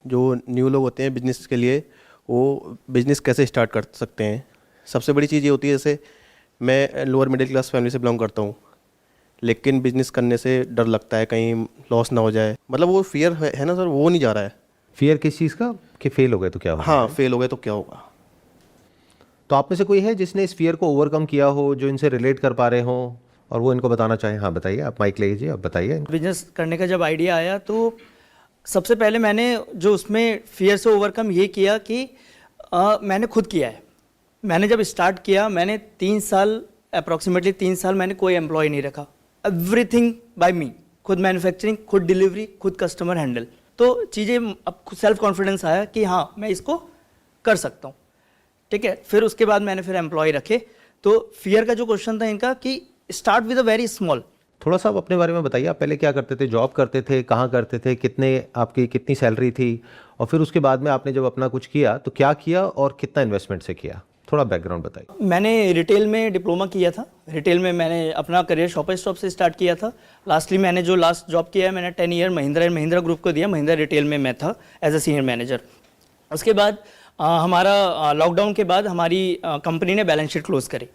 जो न्यू लोग होते हैं बिजनेस के लिए, वो बिजनेस कैसे स्टार्ट कर सकते हैं। सबसे बड़ी चीज़ ये होती है, जैसे मैं लोअर मिडिल क्लास फैमिली से बिलोंग करता हूँ, लेकिन बिजनेस करने से डर लगता है कहीं लॉस ना हो जाए। मतलब वो फियर है ना सर, वो नहीं जा रहा है। फियर किस चीज़ का, कि फेल हो गए तो क्या होगा? हाँ, फेल हो गए तो क्या होगा। तो आप में से कोई है जिसने इस फियर को ओवरकम किया हो, जो इनसे रिलेट कर पा रहे हो और वो इनको बताना चाहें? हाँ बताइए, आप माइक ले लीजिए, आप बताइए। बिजनेस करने का जब आइडिया आया तो सबसे पहले मैंने जो उसमें फियर से ओवरकम ये किया कि मैंने खुद किया है। मैंने जब स्टार्ट किया, मैंने 3 साल, अप्रॉक्सीमेटली 3 साल मैंने कोई एम्प्लॉय नहीं रखा। एवरीथिंग बाय मी, खुद मैन्युफैक्चरिंग, खुद डिलीवरी, खुद कस्टमर हैंडल। तो चीज़ें अब सेल्फ कॉन्फिडेंस आया कि हाँ मैं इसको कर सकता हूँ। ठीक है, फिर उसके बाद मैंने फिर एम्प्लॉय रखे। तो फियर का जो क्वेश्चन था इनका कि start with a very small. थोड़ा सा आप अपने बारे में बताइए, आप पहले क्या करते थे, जॉब करते थे, कहाँ करते थे, आपकी कितनी सैलरी थी, और फिर उसके बाद में आपने जब अपना कुछ किया तो क्या किया और कितना इन्वेस्टमेंट से किया? थोड़ा बैकग्राउंड बताइए। मैंने रिटेल में डिप्लोमा किया था। रिटेल में मैंने अपना करियर शॉपर स्टॉप से स्टार्ट किया था। लास्टली मैंने जो लास्ट जॉब किया है, मैंने 10 ईयर महिंद्रा ग्रुप को दिया। महिंद्रा रिटेल में मैं था एज अ सीनियर मैनेजर। उसके बाद हमारा लॉकडाउन के बाद हमारी कंपनी ने बैलेंस शीट क्लोज करी,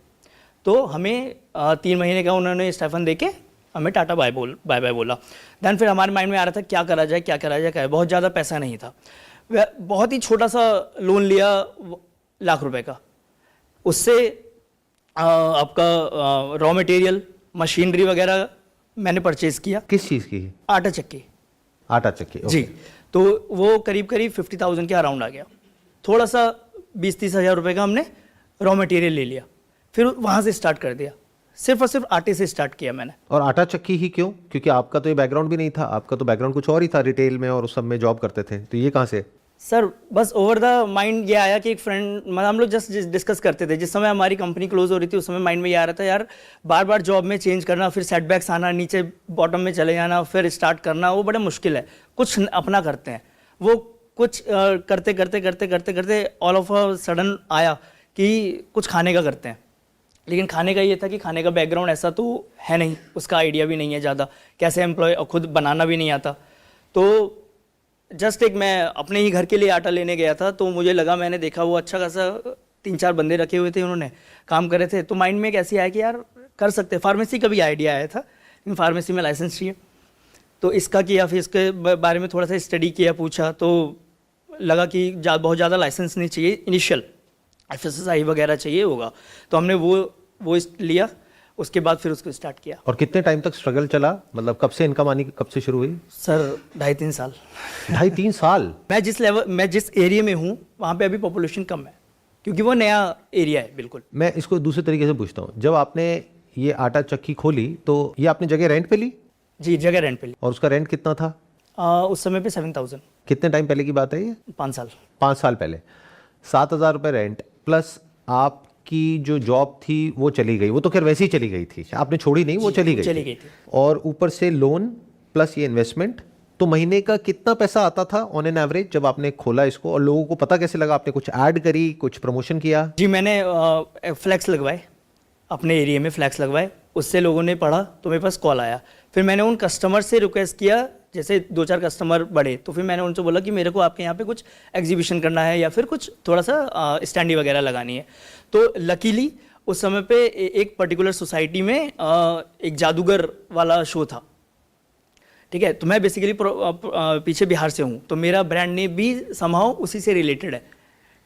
तो हमें 3 महीने का उन्होंने स्टाइफन दे के हमें टाटा बाय बाय बोला। दैन फिर हमारे माइंड में आ रहा था क्या करा जाए, क्या करा जाए, क्या। बहुत ज़्यादा पैसा नहीं था, बहुत ही छोटा सा लोन लिया ₹1,00,000 का। उससे आपका रॉ मटेरियल, मशीनरी वगैरह मैंने परचेज किया। किस चीज़ की? आटा चक्की। आटा चक्की, जी। तो वो करीब 50,000 के अराउंड आ गया। थोड़ा सा 20-30 हज़ार रुपये का हमने रॉ मटेरियल ले लिया, फिर वहाँ से स्टार्ट कर दिया। सिर्फ और सिर्फ आटे से स्टार्ट किया मैंने। और आटा चक्की ही क्यों? क्योंकि आपका तो ये बैकग्राउंड भी नहीं था, आपका तो बैकग्राउंड कुछ और ही था, रिटेल में और उस सब में जॉब करते थे, तो ये कहाँ से? सर बस ओवर द माइंड ये आया कि एक फ्रेंड, मतलब हम लोग जस्ट डिस्कस करते थे जिस समय हमारी कंपनी क्लोज हो रही थी, उस समय माइंड में ये आ रहा था यार बार बार जॉब में चेंज करना, फिर सेटबैक्स आना, नीचे बॉटम में चले जाना, फिर स्टार्ट करना, वो बड़ा मुश्किल है। कुछ अपना करते हैं। वो कुछ करते करते करते करते करते ऑल ऑफ अ सडन आया कि कुछ खाने का करते हैं। लेकिन खाने का ये था कि खाने का बैकग्राउंड ऐसा तो है नहीं, उसका आइडिया भी नहीं है ज़्यादा, कैसे एम्प्लॉय, खुद बनाना भी नहीं आता। तो जस्ट एक मैं अपने ही घर के लिए आटा लेने गया था, तो मुझे लगा, मैंने देखा वो अच्छा खासा 3-4 बंदे रखे हुए थे, उन्होंने काम करे थे, तो माइंड में एक ऐसी आया कि यार कर सकते। फार्मेसी का भी आइडिया आया था, लेकिन फार्मेसी में लाइसेंस चाहिए, तो इसका किया। फिर इसके बारे में थोड़ा सा स्टडी किया, पूछा, तो लगा कि बहुत ज़्यादा लाइसेंस नहीं चाहिए, इनिशियल FSSAI वगैरह चाहिए होगा, तो हमने वो लिया। उसके बाद फिर उसको स्टार्ट किया। और कितने टाइम तक स्ट्रगल चला, मतलब कब से इनकम आनी, कब से शुरू हुई? सर 2.5-3 साल। 2.5-3 साल? मैं जिस एरिया में हूँ वहाँ पे अभी पॉपुलेशन कम है, क्योंकि वो नया एरिया है। बिल्कुल। मैं इसको दूसरे तरीके से पूछता हूँ, जब आपने ये आटा चक्की खोली तो ये आपने जगह रेंट पे ली? जी, जगह रेंट पे ली। और उसका रेंट कितना था? उस समय पे 7,000। कितने टाइम पहले की बात है ये? 5 साल। 5 साल पहले 7,000 रुपये रेंट, प्लस आपकी जो जॉब थी वो चली गई, वो तो खैर वैसे ही चली गई थी, आपने छोड़ी नहीं, वो चली गई थी। और ऊपर से लोन प्लस ये इन्वेस्टमेंट, तो महीने का कितना पैसा आता था ऑन एन एवरेज जब आपने खोला इसको? और लोगों को पता कैसे लगा? आपने कुछ ऐड करी, कुछ प्रमोशन किया? जी, मैंने फ्लैक्स लगवाए, अपने एरिया में फ्लैक्स लगवाए, उससे लोगों ने पढ़ा, तो मेरे पास कॉल आया। फिर मैंने उन कस्टमर से रिक्वेस्ट किया, जैसे 2-4 कस्टमर बढ़े, तो फिर मैंने उनसे बोला कि मेरे को आपके यहाँ पे कुछ एग्जीबिशन करना है या फिर कुछ थोड़ा सा स्टैंडी वगैरह लगानी है। तो लकीली उस समय पे एक पर्टिकुलर सोसाइटी में एक जादूगर वाला शो था। ठीक है, तो मैं बेसिकली पीछे बिहार से हूँ, तो मेरा ब्रांड नेम भी समहाउ उसी से रिलेटेड है।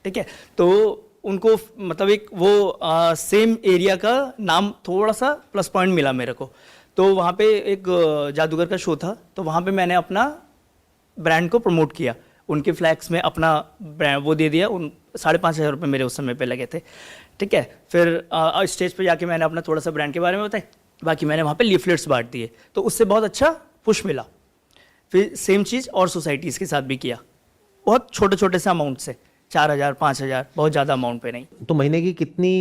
ठीक है, तो उनको मतलब एक वो सेम एरिया का नाम थोड़ा सा प्लस पॉइंट मिला मेरे को। तो वहाँ पे एक जादूगर का शो था, तो वहाँ पे मैंने अपना ब्रांड को प्रमोट किया, उनके फ्लैक्स में अपना ब्रांड वो दे दिया। 5,500 रुपये मेरे उस समय पे लगे थे। ठीक है, फिर स्टेज पे जाके मैंने अपना थोड़ा सा ब्रांड के बारे में बताया, बाकी मैंने वहाँ पे लीफलेट्स बांट दिए, तो उससे बहुत अच्छा पुश मिला। फिर सेम चीज़ और सोसाइटीज़ के साथ भी किया, बहुत छोटे छोटे से अमाउंट से, 4,000 5,000, बहुत ज़्यादा अमाउंट पे नहीं। तो महीने की कितनी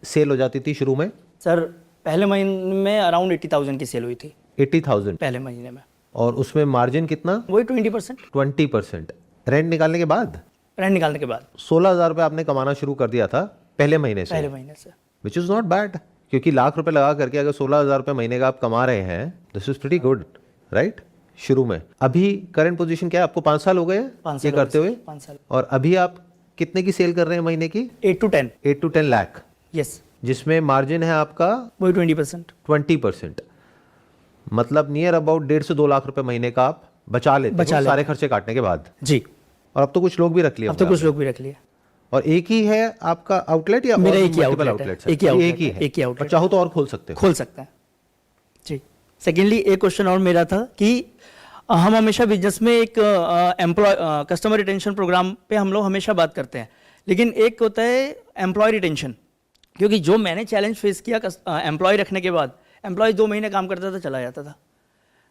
सेल हो जाती थी शुरू में? सर पहले महीने में अराउंड 80,000 की सेल हुई थी। 80,000 पहले महीने में। और उसमें मार्जिन कितना? वही 20%। 20%। रेंट निकालने के बाद? रेंट निकालने के बाद 16,000 रुपये आपने कमाना शुरू कर दिया था पहले महीने से? पहले महीने से। विच इज़ नॉट बैड, क्योंकि ₹1,00,000 लगा करके अगर 16,000 रुपये महीने का आप कमा रहे हैं, this is pretty good, right? शुरू में। अभी करंट पोजीशन क्या है? आपको 5 साल हो गए 5 ये साल करते हुए? 5 साल। और अभी आप कितने की सेल कर रहे हैं महीने की? 8 to 10। 8 to 10 लाख, यस, जिसमें मार्जिन है आपका वही 20%। 20%। मतलब नियर अबाउट 1.5 से 2 लाख रुपए महीने का आप बचा लेते हो सारे खर्चे काटने के बाद। जी। और अब तो कुछ लोग भी रख लिए अब तो कुछ लोग भी रख लिए। और एक ही है आपका आउटलेट या मेरा और एक ही multiple आउटलेट है, outlets हैं? एक ही आउटलेट एक ही है, है, एक ही आउटलेट और चाहो तो और खोल सकते हो। खोल सकते हैं जी। सेकेंडली एक क्वेश्चन और मेरा था कि हम हमेशा बिजनेस में एक कस्टमर रिटेंशन प्रोग्राम पे हम लोग हमेशा बात करते हैं, लेकिन एक होता है एम्प्लॉय रिटेंशन। क्योंकि जो मैंने चैलेंज फेस किया एम्प्लॉय रखने के बाद, एम्प्लॉय 2 महीने काम करता था चला जाता था।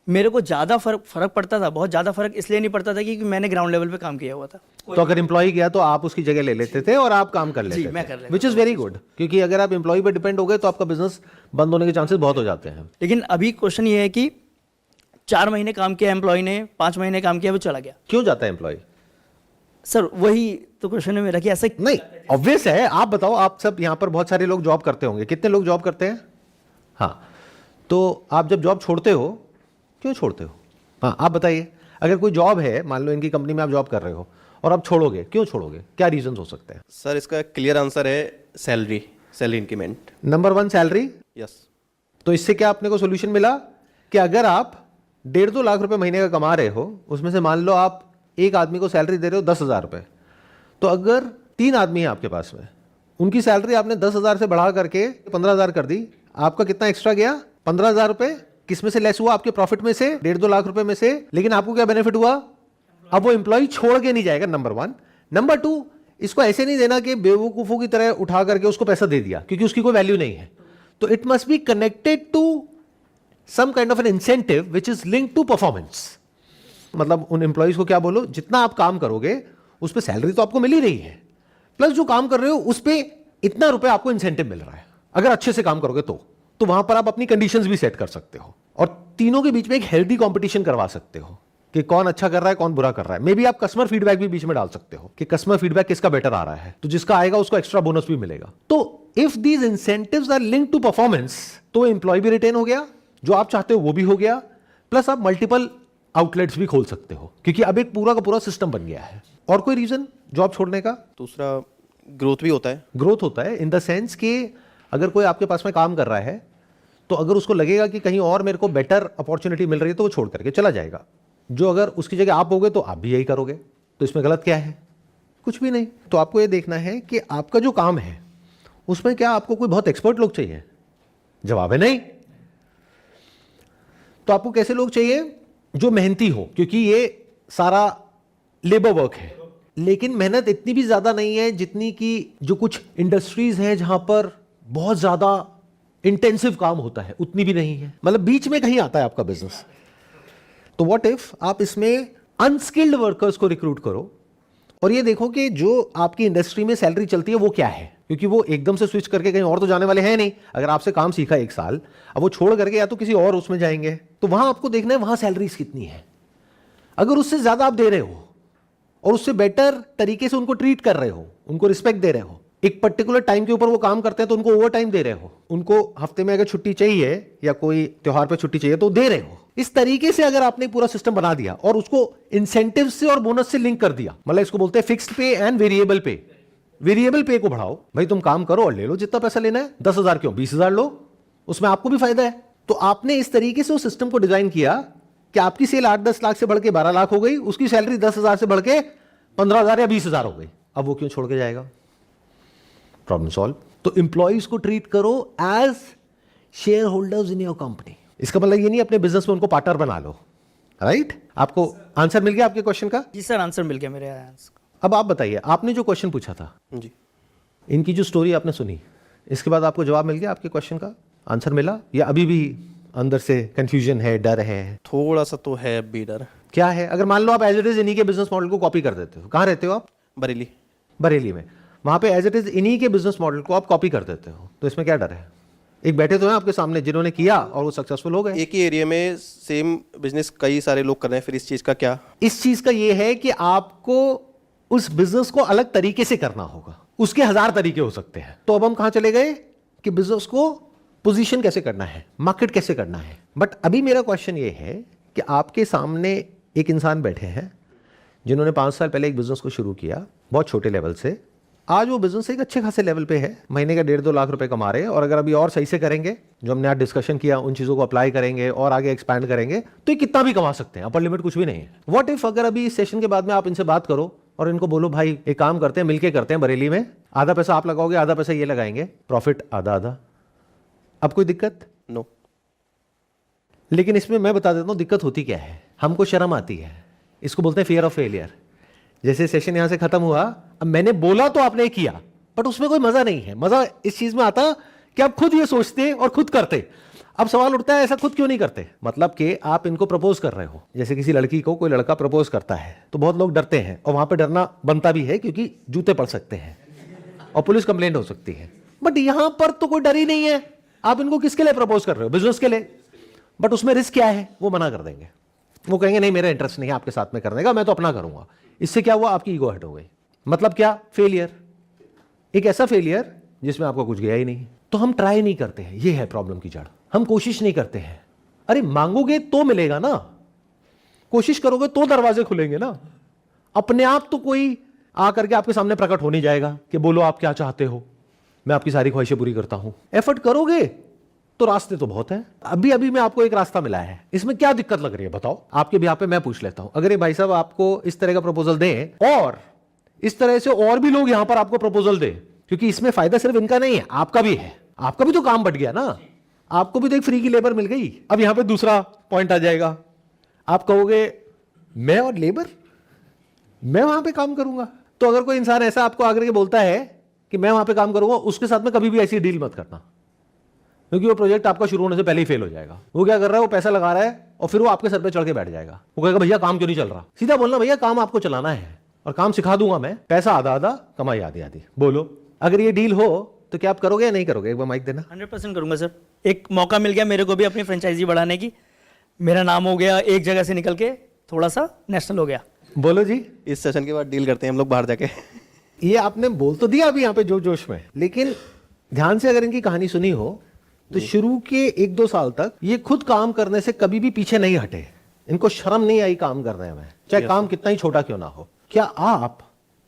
मेरे को ज़्यादा फर्क पड़ता था, बहुत ज़्यादा फर्क इसलिए नहीं पड़ता था क्योंकि मैंने ग्राउंड लेवल पे काम किया हुआ था। तो अगर एम्प्लॉय गया तो आप उसकी जगह ले लेते थे और आप काम कर लेते जी, मैं कर थे, लेता विच इज़ वेरी गुड। क्योंकि अगर आप एम्प्लॉय पर डिपेंड हो गए तो आपका बिजनेस बंद होने के चांसेस बहुत हो जाते हैं। लेकिन अभी क्वेश्चन ये है कि 4 महीने काम किया एम्प्लॉय ने, 5 महीने काम किया, वो चला गया। क्यों जाता है एम्प्लॉय? सर वही तो क्वेश्चन है मेरा कि ऐसा नहीं, ऑब्वियस है। आप बताओ, आप सब यहाँ पर बहुत सारे लोग जॉब करते होंगे, कितने लोग जॉब करते हैं? हाँ, तो आप जब जॉब छोड़ते हो, क्यों छोड़ते हो? हाँ, आप बताइए। अगर कोई जॉब है, मान लो इनकी कंपनी में आप जॉब कर रहे हो और आप छोड़ोगे, क्यों छोड़ोगे? क्या रीजन हो सकते हैं? सर इसका क्लियर आंसर है salary increment. Number 1 salary. Yes. तो इससे क्या अपने को सोल्यूशन मिला कि अगर आप 1.5-2 लाख रुपए महीने का कमा रहे हो, उसमें से मान लो आप एक आदमी को सैलरी दे रहे हो 10,000 रुपए, तो अगर 3 आदमी हैं आपके पास में, उनकी सैलरी आपने 10,000 से बढ़ा करके 15,000 कर दी, आपका कितना एक्स्ट्रा गया? 15,000 रुपए। किस में से लेस हुआ? आपके प्रॉफिट में से, 1.5-2 लाख रुपए में से। लेकिन आपको क्या बेनिफिट हुआ? अब वो एम्प्लॉय छोड़ के नहीं जाएगा, नंबर 1। नंबर 2, इसको ऐसे नहीं देना कि बेवकूफों की तरह उठा करके उसको पैसा दे दिया, क्योंकि उसकी कोई वैल्यू नहीं है। तो it must be connected to some kind of an incentive which is linked to performance. मतलब उन एम्प्लॉयज को क्या बोलो, जितना आप काम करोगे उस पर सैलरी तो आपको मिल ही रही है, प्लस जो काम कर रहे हो उस पर इतना रुपए आपको इंसेंटिव मिल रहा है। अगर अच्छे से काम करोगे तो वहां पर आप अपनी कंडीशंस भी सेट कर सकते हो और तीनों के बीच में एक हेल्दी कंपटीशन करवा सकते हो कि कौन अच्छा कर रहा है, कौन बुरा कर रहा है। मे बी आप कस्टमर फीडबैक भी बीच में डाल सकते हो कि कस्टमर फीडबैक किसका बेटर आ रहा है, तो जिसका आएगा उसको एक्स्ट्रा बोनस भी मिलेगा। तो if these incentives are linked to performance, तो एम्प्लॉय भी रिटेन हो गया, जो आप चाहते हो वो भी हो गया, प्लस आप मल्टीपल आउटलेट्स भी खोल सकते हो, क्योंकि अब एक पूरा का पूरा सिस्टम बन गया है। और कोई रीजन जॉब छोड़ने का? दूसरा ग्रोथ भी होता है। ग्रोथ होता है इन द सेंस कि अगर कोई आपके पास में काम कर रहा है, तो अगर उसको लगेगा कि कहीं और मेरे को बेटर अपॉर्चुनिटी मिल रही है, तो वो छोड़ करके चला जाएगा। जो अगर उसकी जगह आप होगे तो आप भी यही करोगे, तो इसमें गलत क्या है? कुछ भी नहीं। तो आपको ये देखना है कि आपका जो काम है उसमें क्या आपको कोई बहुत एक्सपर्ट लोग चाहिए? जवाब है नहीं। तो आपको कैसे लोग चाहिए? जो मेहनती हो, क्योंकि ये सारा लेबर वर्क है, लेकिन मेहनत इतनी भी ज्यादा नहीं है जितनी कि जो कुछ इंडस्ट्रीज हैं जहां पर बहुत ज्यादा इंटेंसिव काम होता है, उतनी भी नहीं है। मतलब बीच में कहीं आता है आपका बिजनेस। तो व्हाट इफ आप इसमें अनस्किल्ड वर्कर्स को रिक्रूट करो और ये देखो कि जो आपकी इंडस्ट्री में सैलरी चलती है वो क्या है, क्योंकि वो एकदम से स्विच करके कहीं और तो जाने वाले हैं नहीं। अगर आपसे काम सीखा 1 साल, अब वो छोड़ करके या तो किसी और उसमें जाएंगे, तो वहां आपको देखना है वहां सैलरीज कितनी है। अगर उससे ज्यादा आप दे रहे हो और उससे बेटर तरीके से उनको ट्रीट कर रहे हो, उनको रिस्पेक्ट दे रहे हो, एक पर्टिकुलर टाइम के ऊपर वो काम करते हैं तो उनको ओवर टाइम दे रहे हो, उनको हफ्ते में अगर छुट्टी चाहिए या कोई त्योहार पे छुट्टी चाहिए तो दे रहे हो, इस तरीके से अगर आपने पूरा सिस्टम बना दिया और उसको इंसेंटिव से और बोनस से लिंक कर दिया, मतलब इसको बोलते हैं फिक्स्ड पे एंड वेरिएबल पे। वेरिएबल पे को बढ़ाओ, भाई तुम काम करो और ले लो जितना पैसा लेना है, 10,000 क्यों 20,000 लो, उसमें आपको भी फायदा है। तो आपने इस तरीके से उस सिस्टम को डिजाइन किया कि आपकी सेल 8-10 लाख से बढ़ के 12 लाख हो गई, उसकी सैलरी 10,000 से बढ़ के 15,000 या 20,000 हो गई। अब वो क्यों छोड़ के जाएगा? Problem solve. तो एम्प्लॉइज को ट्रीट करो as shareholders in your company. इसका मतलब ये नहीं अपने बिजनेस में उनको पार्टनर बना लो, राइट? आपको आंसर मिल गया आपके क्वेश्चन का? जी सर, आंसर मिल गया मेरे आंसर। अब आप बताइए, आपने जो क्वेश्चन पूछा था, जी, इनकी जो स्टोरी आपने सुनी, इसके बाद आपको जवाब मिल गया आपके क्वेश्चन का? आंसर मिला या अभी भी अंदर से कंफ्यूजन है, डर है? थोड़ा सा तो है अभी डर। क्या है? अगर मान लो आप एज इट इज इन्हीं के बिजनेस मॉडल को कॉपी कर देते हो, कहाँ रहते हो आप? बरेली। बरेली में। वहां पे एज इट इज इन्हीं के बिजनेस मॉडल को आप कॉपी कर देते हो, तो इसमें क्या डर है? एक बैठे तो हैं आपके सामने जिन्होंने किया और वो सक्सेसफुल हो गए। एक ही एरिया में सेम बिजनेस कई सारे लोग कर रहे हैं, फिर इस चीज़ का क्या? इस चीज का ये है कि आपको उस बिजनेस को अलग तरीके से करना होगा, उसके 1000 तरीके हो सकते हैं। तो अब हम कहां चले गए कि बिजनेस को पोजीशन कैसे करना है, मार्केट कैसे करना है। बट अभी मेरा क्वेश्चन ये है कि आपके सामने एक इंसान बैठे हैं जिन्होंने 5 साल पहले एक बिजनेस को शुरू किया बहुत छोटे लेवल से। आज वो बिजनेस एक अच्छे खासे लेवल पे है, महीने का 1.5-2 लाख रुपए कमा रहे हैं, और अगर अभी और सही से करेंगे, जो हमने आज डिस्कशन किया उन चीज़ों को अप्लाई करेंगे और आगे एक्सपैंड करेंगे, तो ये कितना भी कमा सकते हैं, अपर लिमिट कुछ भी नहीं है। व्हाट इफ अगर अभी इस सेशन के बाद में आप इनसे बात करो और इनको बोलो भाई एक काम करते हैं, मिलके करते हैं बरेली में, आधा पैसा आप लगाओगे, आधा पैसा ये लगाएंगे, प्रॉफिट आधा आधा। अब कोई दिक्कत? नो। लेकिन इसमें मैं बता देता हूँ दिक्कत होती क्या है। हमको शर्म आती है, इसको बोलते हैं फियर ऑफ फेलियर। जैसे सेशन यहां से खत्म हुआ, अब मैंने बोला तो आपने किया, बट उसमें कोई मजा नहीं है। मजा इस चीज में आता कि आप खुद ये सोचते और खुद करते। अब सवाल उठता है ऐसा खुद क्यों नहीं करते? मतलब कि आप इनको प्रपोज कर रहे हो, जैसे किसी लड़की को कोई लड़का प्रपोज करता है तो बहुत लोग डरते हैं, और वहां पे डरना बनता भी है क्योंकि जूते पड़ सकते हैं और पुलिस कंप्लेंट हो सकती है। बट यहां पर तो कोई डर ही नहीं है। आप इनको किसके लिए प्रपोज कर रहे हो? बिजनेस के लिए। बट उसमें रिस्क क्या है? वो मना कर देंगे, वो कहेंगे नहीं मेरा इंटरेस्ट नहीं है आपके साथ में करने का, मैं तो अपना करूंगा। इससे क्या हुआ? आपकी ईगो हट हो गई। मतलब क्या? फेलियर। एक ऐसा फेलियर जिसमें आपको कुछ गया ही नहीं। तो हम ट्राई नहीं करते हैं, ये है प्रॉब्लम की जड़। हम कोशिश नहीं करते हैं। अरे मांगोगे तो मिलेगा ना, कोशिश करोगे तो दरवाजे खुलेंगे ना। अपने आप तो कोई आकर के आपके सामने प्रकट हो नहीं जाएगा कि बोलो आप क्या चाहते हो, मैं आपकी सारी ख्वाहिशें पूरी करता हूं। एफर्ट करोगे तो रास्ते तो बहुत हैं। अभी अभी में आपको एक रास्ता मिला है, इसमें क्या दिक्कत लग रही है बताओ? आपके बिहाफ पे मैं पूछ लेता हूं। अगर ये भाई साहब आपको इस तरह का प्रपोजल दें और इस तरह से और भी लोग यहां पर आपको प्रपोजल दें, क्योंकि इसमें फायदा सिर्फ इनका नहीं है, आपका भी है। आपका भी तो काम बट गया ना, आपको भी तो एक फ्री की लेबर मिल गई। अब यहां पे दूसरा पॉइंट आ जाएगा, आप कहोगे मैं और लेबर, मैं वहां पे काम करूंगा। तो अगर कोई इंसान ऐसा आपको आकर के बोलता है कि मैं वहां पे काम करूंगा, उसके साथ में कभी भी ऐसी डील मत करना, क्योंकि वो प्रोजेक्ट आपका शुरू होने से पहले ही फेल हो जाएगा। वो क्या कर रहा है? वो पैसा लगा रहा है और फिर वो आपके सर पे चढ़ के बैठ जाएगा। वो कहेगा भैया काम क्यों नहीं चल रहा? सीधा बोलना भैया काम आपको चलाना है और काम सिखा दूंगा मैं, पैसा आधा आधा, कमाई आधी आधी। बोलो अगर ये डील हो तो क्या आप करोगे या नहीं करोगे? एक बार माइक देना। 100% करूंगा सर। एक मौका मिल गया मेरे को भी अपनी फ्रेंचाइजी बढ़ाने की, मेरा नाम हो गया एक जगह से निकल के थोड़ा सा नेशनल हो गया। बोलो जी। इस सेशन के बाद डील करते हैं हम लोग बाहर जाके। ये आपने बोल तो दिया अभी यहाँ पे जोश में, लेकिन ध्यान से अगर इनकी कहानी सुनी हो तो शुरू के 1-2 साल तक ये खुद काम करने से कभी भी पीछे नहीं हटे। इनको शर्म नहीं आई काम करने में, चाहे काम कितना ही छोटा क्यों ना हो। क्या आप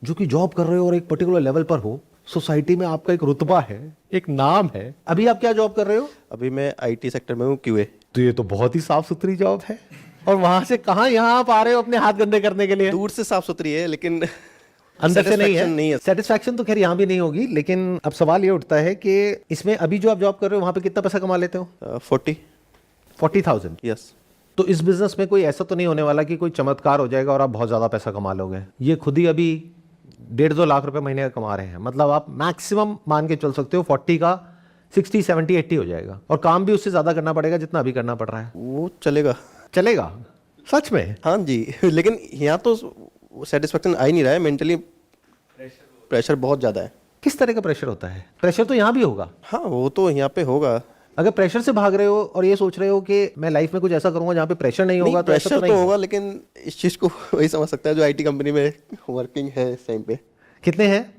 जो कि जॉब कर रहे हो और एक पर्टिकुलर लेवल पर हो, सोसाइटी में आपका एक रुतबा है, एक नाम है, अभी आप क्या जॉब कर रहे हो? अभी मैं आईटी सेक्टर में हूँ, QA। तो ये तो बहुत ही साफ सुथरी जॉब है, और वहां से कहां यहां आप आ रहे हो अपने हाथ गंदे करने के लिए? दूर से साफ सुथरी है लेकिन अंदर से नहीं नहीं है। है। सेटिस्फैक्शन तो खैर यहाँ भी नहीं होगी, लेकिन अब सवाल ये उठता है कि इसमें अभी जो आप जॉब कर रहे हो वहां पे कितना पैसा कमा लेते हो? 40,000। यस। तो इस बिजनेस में कोई ऐसा तो नहीं होने वाला कि कोई चमत्कार हो जाएगा और आप बहुत ज्यादा पैसा कमा लोगे। ये खुद ही अभी 1.5-2 लाख रुपए महीने का कमा रहे हैं। मतलब आप मैक्सिमम मान के चल सकते हो 40 का 60, 70, 80 हो जाएगा, और काम भी उससे ज्यादा करना पड़ेगा जितना अभी करना पड़ रहा है। वो चलेगा। चलेगा सच में? हाँ जी। लेकिन यहाँ तो सेटिस्फेक्शन आ ही नहीं रहा है, मेंटली प्रेशर बहुत ज़्यादा है। किस तरह का प्रेशर होता है? प्रेशर तो यहाँ भी होगा। हाँ वो तो यहाँ पे होगा। अगर प्रेशर से भाग रहे हो और ये सोच रहे हो कि मैं लाइफ में कुछ ऐसा करूंगा जहाँ पे प्रेशर नहीं होगा, तो ऐसा प्रेशर तो नहीं तो है। होगा, लेकिन इस चीज़ को वही समझ सकता है जो आईटी कंपनी में वर्किंग है इस टाइम पे। कितने हैं?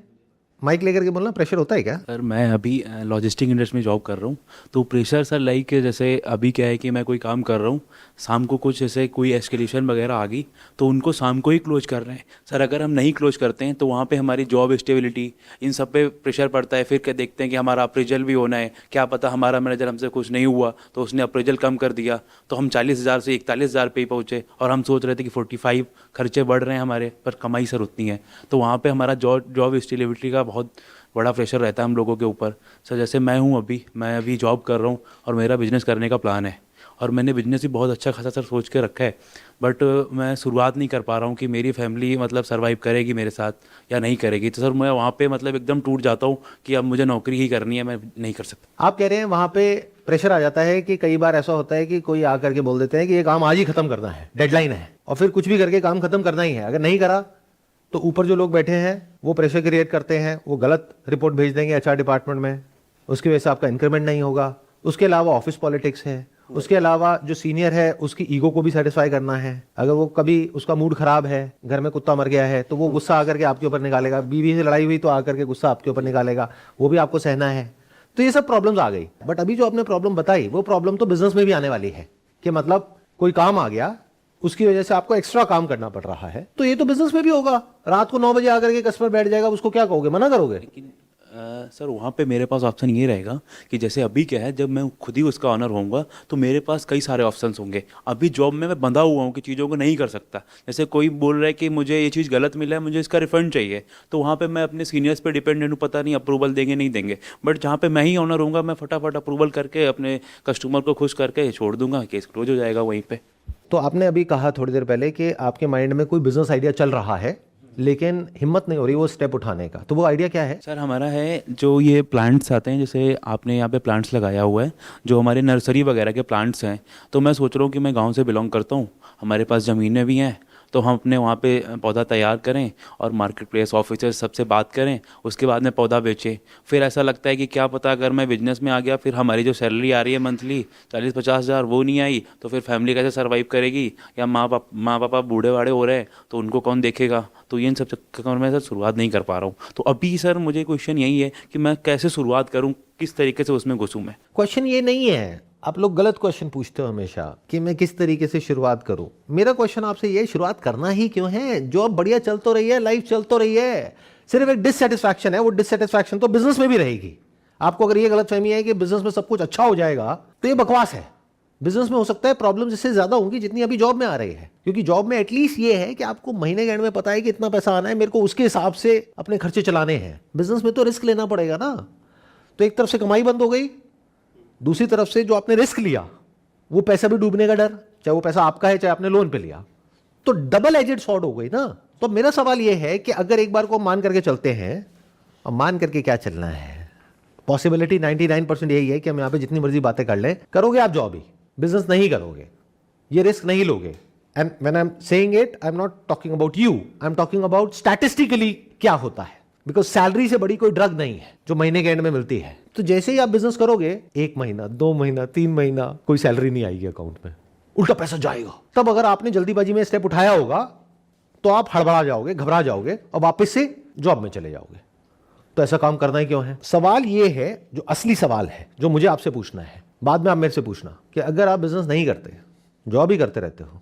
माइक लेकर के बोलना। प्रेशर होता है क्या? सर मैं अभी लॉजिस्टिक इंडस्ट्री में जॉब कर रहा हूँ, तो प्रेशर सर लाइक जैसे अभी क्या है कि मैं कोई काम कर रहा हूँ, शाम को कुछ जैसे कोई एस्केलेशन वगैरह आ गई तो उनको शाम को ही क्लोज कर रहे हैं सर। अगर हम नहीं क्लोज करते हैं तो वहाँ पे हमारी जॉब स्टेबिलिटी इन सब पे प्रेशर पड़ता है। फिर क्या देखते हैं कि हमारा अप्रेजल भी होना है, क्या पता हमारा मैनेजर हमसे कुछ नहीं हुआ तो उसने अप्रेजल कम कर दिया तो हम 40,000 से 41,000 पे ही पहुँचे, और हम सोच रहे थे कि 45 खर्चे बढ़ रहे हैं हमारे, पर कमाई सर उतनी है। तो वहाँ पर हमारा जॉब स्टेबिलिटी का बहुत बड़ा प्रेशर रहता है हम लोगों के ऊपर सर। जैसे मैं अभी जॉब कर रहा हूँ और मेरा बिजनेस करने का प्लान है, और मैंने बिजनेस भी बहुत अच्छा खासा सर सोच के रखा है, बट मैं शुरुआत नहीं कर पा रहा हूँ कि मेरी फैमिली मतलब सर्वाइव करेगी मेरे साथ या नहीं करेगी। तो सर मैं वहाँ पे मतलब एकदम टूट जाता हूँ कि अब मुझे नौकरी ही करनी है, मैं नहीं कर सकता। आप कह रहे हैं वहाँ पे प्रेशर आ जाता है कि कई बार ऐसा होता है कि कोई आकर के बोल देते हैं कि ये काम आज ही खत्म करना है, डेडलाइन है, और फिर कुछ भी करके काम खत्म करना ही है। अगर नहीं करा तो ऊपर जो लोग बैठे हैं वो प्रेशर क्रिएट करते हैं, वो गलत रिपोर्ट भेज देंगे HR डिपार्टमेंट में, उसकी वजह से आपका इंक्रीमेंट नहीं होगा। उसके अलावा ऑफिस पॉलिटिक्स है, उसके अलावा जो सीनियर है उसकी ईगो को भी सेटिस्फाई करना है। अगर वो कभी उसका मूड खराब है, घर में कुत्ता मर गया है, तो वो गुस्सा आकर के आपके ऊपर निकालेगा। बीवी से लड़ाई हुई तो आकर के गुस्सा आपके ऊपर निकालेगा, वो भी आपको सहना है। तो ये सब प्रॉब्लम्स आ गई। बट अभी जो आपने प्रॉब्लम बताई वो प्रॉब्लम तो बिजनेस में भी आने वाली है कि मतलब कोई काम आ गया, उसकी वजह से आपको एक्स्ट्रा काम करना पड़ रहा है, तो ये तो बिजनेस में भी होगा। रात को 9 बजे आकर के कस्टमर बैठ जाएगा, उसको क्या कहोगे, मना करोगे? लेकिन सर वहाँ पे मेरे पास ऑप्शन ये रहेगा कि जैसे अभी क्या है, जब मैं खुद ही उसका ऑनर होऊंगा तो मेरे पास कई सारे ऑप्शंस होंगे। अभी जॉब में मैं बंधा हुआ हूँ कि चीज़ों को नहीं कर सकता। जैसे कोई बोल रहा है कि मुझे ये चीज़ गलत मिला है, मुझे इसका रिफंड चाहिए, तो वहाँ पे मैं अपने सीनियर्स पे डिपेंडेंट हूँ, पता नहीं अप्रूवल देंगे नहीं देंगे। बट जहाँ पे मैं ही ऑनर होऊंगा, मैं फटाफट अप्रूवल करके अपने कस्टमर को खुश करके छोड़ दूंगा, केस क्लोज हो जाएगा वहीं पर। तो आपने अभी कहा थोड़ी देर पहले कि आपके माइंड में कोई बिजनेस आइडिया चल रहा है, लेकिन हिम्मत नहीं हो रही वो स्टेप उठाने का, तो वो आइडिया क्या है? सर हमारा है जो ये प्लांट्स आते हैं, जैसे आपने यहाँ पे प्लांट्स लगाया हुआ है, जो हमारे नर्सरी वगैरह के प्लांट्स हैं, तो मैं सोच रहा हूँ कि मैं गांव से बिलोंग करता हूँ, हमारे पास ज़मीनें भी हैं, तो हम अपने वहाँ पे पौधा तैयार करें और मार्केट प्लेस ऑफिसर सबसे बात करें, उसके बाद में पौधा बेचें। फिर ऐसा लगता है कि क्या पता अगर मैं बिजनेस में आ गया, फिर हमारी जो सैलरी आ रही है मंथली 40-50 हज़ार वो नहीं आई, तो फिर फैमिली कैसे सर्वाइव करेगी, या माँ पापा बूढ़े वाड़े हो रहे हैं तो उनको कौन देखेगा। तो ये इन सब चक्कर में सर शुरुआत नहीं कर पा रहा हूँ। तो अभी सर मुझे क्वेश्चन यही है कि मैं कैसे शुरुआत करूँ, किस तरीके से उसमें घुसूँ मैं। क्वेश्चन ये नहीं है, आप लोग गलत क्वेश्चन पूछते हो हमेशा कि मैं किस तरीके से शुरुआत करूं। मेरा क्वेश्चन आपसे ये, शुरुआत करना ही क्यों है? जॉब बढ़िया चल तो रही है, लाइफ चल तो रही है, सिर्फ एक डिससेटिस्फैक्शन है, वो डिससेटिस्फैक्शन तो बिजनेस में भी रहेगी। आपको अगर ये गलतफहमी है कि बिजनेस में सब कुछ अच्छा हो जाएगा, तो ये बकवास है। बिजनेस में हो सकता है प्रॉब्लम इससे ज्यादा होंगी जितनी अभी जॉब में आ रही है, क्योंकि जॉब में एटलीस्ट ये है कि आपको महीने के एंड में पता है कि इतना पैसा आना है, मेरे को उसके हिसाब से अपने खर्चे चलाने हैं। बिजनेस में तो रिस्क लेना पड़ेगा ना। तो एक तरफ से कमाई बंद हो गई, दूसरी तरफ से जो आपने रिस्क लिया वो पैसा भी डूबने का डर, चाहे वो पैसा आपका है चाहे आपने लोन पे लिया, तो डबल एजेड सॉर्ड हो गई ना। तो मेरा सवाल ये है कि अगर एक बार को मान करके चलते हैं, और मान करके क्या चलना है, पॉसिबिलिटी 99% यही है कि हम यहाँ पे जितनी मर्जी बातें कर लें, करोगे आप जॉब ही, बिजनेस नहीं करोगे, ये रिस्क नहीं लोगे। And when I am saying it, I am not talking about you, I am talking about statistically क्या होता है, बिकॉज सैलरी से बड़ी कोई ड्रग नहीं है जो महीने के एंड में मिलती है। तो जैसे ही आप बिजनेस करोगे, 1 महीना 2 महीना 3 महीना कोई सैलरी नहीं आएगी अकाउंट में, उल्टा पैसा जाएगा। तब अगर आपने जल्दीबाजी में स्टेप उठाया होगा तो आप हड़बड़ा जाओगे, घबरा जाओगे और वापस से जॉब में चले जाओगे। तो ऐसा काम करना ही क्यों है? सवाल ये है, जो असली सवाल है, जो मुझे आपसे पूछना है, बाद में आप मेरे से पूछना कि अगर आप बिजनेस नहीं करते, जॉब ही करते रहते हो,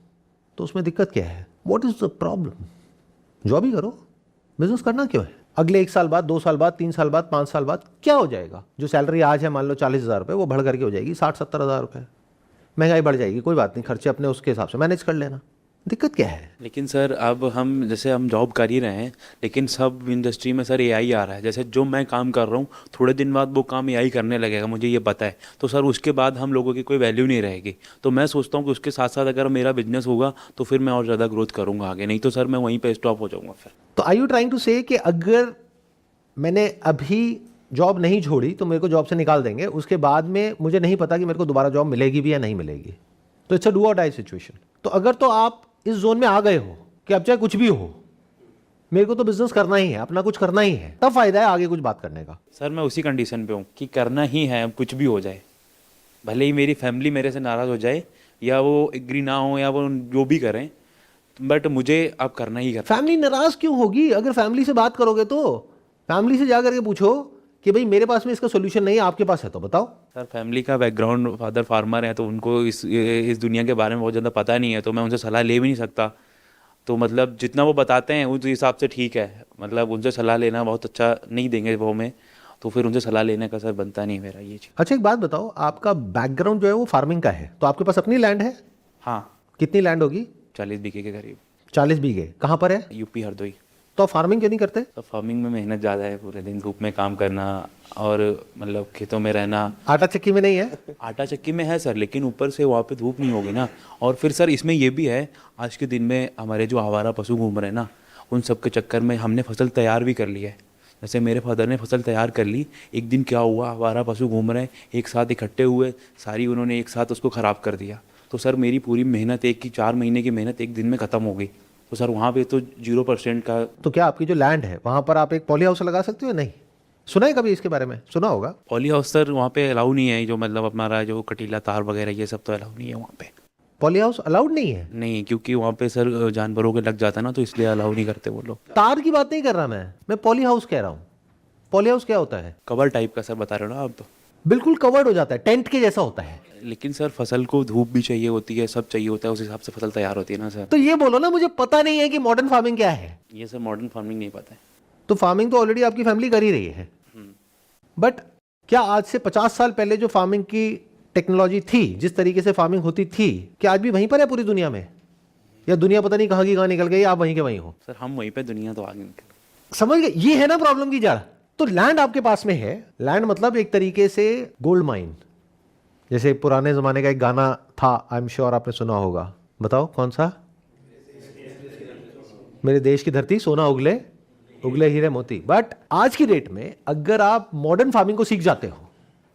तो उसमें दिक्कत क्या है? What is the problem? Job ही करो, बिजनेस करना क्यों है? अगले 1 साल बाद, 2 साल बाद, 3 साल बाद, 5 साल बाद क्या हो जाएगा? जो सैलरी आज है मान लो 40,000 रुपये, वो बढ़ करके हो जाएगी 60-70 हज़ार रुपये। महंगाई बढ़ जाएगी, कोई बात नहीं, खर्चे अपने उसके हिसाब से मैनेज कर लेना, दिक्कत क्या है? लेकिन सर अब हम जैसे हम जॉब कर ही रहे हैं, लेकिन सब इंडस्ट्री में सर एआई आ रहा है। जैसे जो मैं काम कर रहा हूँ, थोड़े दिन बाद वो काम एआई करने लगेगा, मुझे ये पता है। तो सर उसके बाद हम लोगों की कोई वैल्यू नहीं रहेगी। तो मैं सोचता हूँ कि उसके साथ साथ अगर मेरा बिजनेस होगा तो फिर मैं और ज़्यादा ग्रोथ करूँगा आगे, नहीं तो सर मैं वहीं पर स्टॉप हो जाऊँगा फिर। तो आर यू ट्राइंग टू से कि अगर मैंने अभी जॉब नहीं छोड़ी तो मेरे को जॉब से निकाल देंगे, उसके बाद में मुझे नहीं पता कि मेरे को दोबारा जॉब मिलेगी भी या नहीं मिलेगी, तो इट्स अ डू और डाई सिचुएशन। तो अगर तो आप इस जोन में आ गए हो कि अब चाहे कुछ भी हो, मेरे को तो बिजनेस करना ही है, अपना कुछ करना ही है, तब फायदा है आगे कुछ बात करने का। सर मैं उसी कंडीशन पे हूँ कि करना ही है, अब कुछ भी हो जाए, भले ही मेरी फैमिली मेरे से नाराज़ हो जाए या वो एग्री ना हो या वो जो भी करें, बट मुझे अब करना ही करना। फैमिली नाराज क्यों होगी? अगर फैमिली से बात करोगे तो फैमिली से जाकर के पूछो कि भाई मेरे पास में इसका सोल्यूशन नहीं है, आपके पास है तो बताओ। सर फैमिली का बैकग्राउंड, फादर फार्मर है, तो उनको इस दुनिया के बारे में बहुत ज़्यादा पता नहीं है, तो मैं उनसे सलाह ले भी नहीं सकता। तो मतलब जितना वो बताते हैं उस हिसाब से ठीक है, मतलब उनसे सलाह लेना बहुत अच्छा नहीं देंगे वो में, तो फिर उनसे सलाह लेने का सर बनता नहीं मेरा ये चीज़। अच्छा एक बात बताओ, आपका बैकग्राउंड जो है वो फार्मिंग का है, तो आपके पास अपनी लैंड है? हाँ, कितनी लैंड होगी? 40 बीघे के करीब। 40 बीघे। कहाँ पर है? यूपी हरदोई। तो आप फार्मिंग क्यों नहीं करते? तो फार्मिंग में मेहनत ज़्यादा है, पूरे दिन धूप में काम करना और मतलब खेतों में रहना। आटा चक्की में नहीं है? आटा चक्की में है सर, लेकिन ऊपर से वहाँ पे धूप नहीं होगी ना। और फिर सर इसमें ये भी है, आज के दिन में हमारे जो आवारा पशु घूम रहे हैं ना, उन सब के चक्कर में हमने फसल तैयार भी कर ली है। जैसे मेरे फादर ने फसल तैयार कर ली, एक दिन क्या हुआ, आवारा पशु घूम रहे हैं, एक साथ इकट्ठे हुए, सारी उन्होंने एक साथ उसको ख़राब कर दिया। तो सर मेरी पूरी मेहनत, 4 महीने की मेहनत एक दिन में ख़त्म हो गई। तो सर वहाँ पे तो 0% का। तो क्या आपकी जो लैंड है वहाँ पर आप एक पॉली हाउस लगा सकते हो? नहीं सुना है कभी इसके बारे में? सुना होगा। पॉली हाउस सर वहाँ पे अलाउ नहीं है, जो मतलब हमारा जो कटीला तार वगैरह ये सब तो अलाउ नहीं है वहाँ पे। पॉली हाउस अलाउड नहीं है? नहीं, क्योंकि वहाँ पे सर जानवरों के लग जाता है ना, तो इसलिए अलाउ नहीं करते वो लोग। तार की बात नहीं कर रहा मैं पॉली हाउस कह रहा हूँ। पॉली हाउस क्या होता है? कवर टाइप का सर बता रहे हो ना आप? बिल्कुल कवर्ड हो जाता है, टेंट के जैसा होता है। लेकिन सर फसल को धूप भी चाहिए होती है, सब चाहिए होता है, उस हिसाब से फसल तैयार होती है ना सर। तो ये बोलो ना, मुझे पता नहीं है कि मॉडर्न फार्मिंग क्या है। ये सर मॉडर्न फार्मिंग नहीं पता है। तो फार्मिंग तो ऑलरेडी आपकी फैमिली कर ही रही है, बट क्या आज से 50 साल पहले जो फार्मिंग की टेक्नोलॉजी थी, जिस तरीके से फार्मिंग होती थी, क्या आज भी वहीं पर है पूरी दुनिया में? या दुनिया पता नहीं कहाँ की कहाँ निकल गई, आप वहीं के वहीं हो? सर हम वहीं पे, दुनिया तो आगे निकल। समझ गए? ये है ना प्रॉब्लम की जड़। तो लैंड आपके पास में है, लैंड मतलब एक तरीके से गोल्ड माइन। जैसे पुराने जमाने का एक गाना था, आई एम श्योर आपने सुना होगा, बताओ कौन सा? मेरे देश की धरती सोना उगले उगले हीरे मोती। बट आज की डेट में अगर आप मॉडर्न फार्मिंग को सीख जाते हो,